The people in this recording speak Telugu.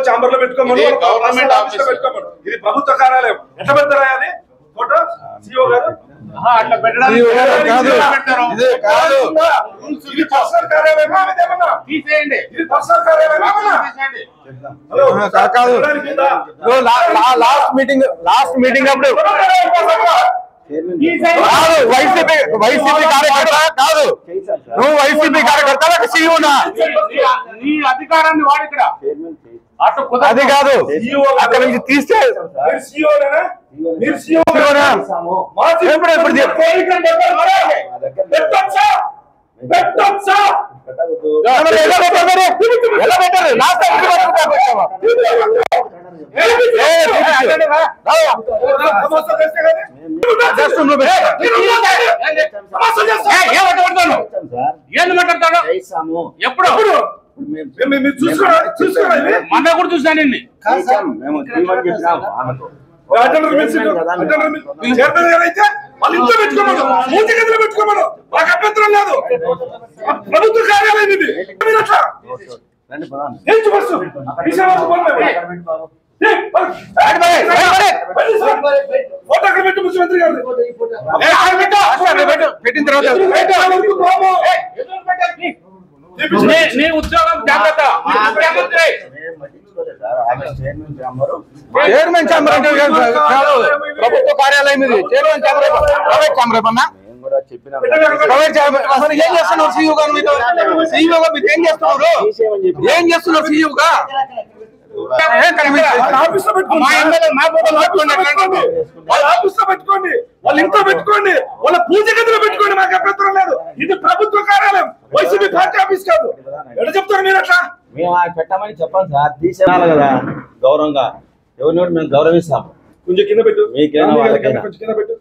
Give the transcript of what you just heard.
చాంబర్ లో పెట్టుకోమని గవర్నమెంట్ ఆఫీస్ లో పెట్టుకోమని. ఇది ప్రభుత్వ కార్యాలయం. ఎట్లా పెడతారా అది ఫోటో సిఓ గారు? అట్లా పెట్టడం ఇది పర్సనల్ కార్యాలయమా? తీసేయండి. ఇది పర్సనల్ కార్యాలయమా? లాస్ట్ మీటింగ్ అప్పుడు వైసీపీ కార్యకర్త కాదు, నువ్వు వైసీపీ కార్యకర్త సీఈఓనా? అధికారాన్ని వాడు ఇక్కడ అది కాదు, అక్కడ నుంచి తీస్తే ఎప్పుడు మన కూడా చూసాను. వాళ్ళు ఇంట్లో పెట్టుకోమను, మూతి గదిలో పెట్టుకోమను, మాకు అభ్యంతరం లేదు. ప్రభుత్వ కార్యాలయం ఇది. మీరు అట్లా ఫోటో పెట్టు ముఖ్యమంత్రి గారు పెట్టిన తర్వాత నీ ఉద్యోగం జాగ్రత్త. చైర్మన్ ఛాంబర్ అంటే ప్రభుత్వ కార్యాలయం ఇది. చైర్మన్ ఛాంబర్ ప్రైవేట్ ఛాంబర్ ఏమన్నా? ప్రైవేట్ ఛాంబర్ అసలు ఏం చేస్తున్నారు సీఈఓ గారు? మీరు సీఈఓ గా మీరు ఏం చేస్తున్నారు? ఏం చేస్తున్నారు సీఈఓ గా? పెట్టుకోండి, వాళ్ళ ఇంట్లో పెట్టుకోండి, వాళ్ళ పూజ గదిలో పెట్టుకోండి, మాకు అభ్యంతరం లేదు. ఇది ప్రభుత్వ కార్యాలయం, వైసీపీ పార్టీ ఆఫీస్ కాదు. ఎట్లా చెప్తారు మీరు? అట్లా మేము పెట్టమని చెప్పాలి సార్, తీసేయాలి కదా గౌరవంగా. ఎవరిని మేము గౌరవిస్తాం. కొంచెం కింద పెట్టు, మీకైనా వాళ్ళకైనా కొంచెం కింద పెట్టు.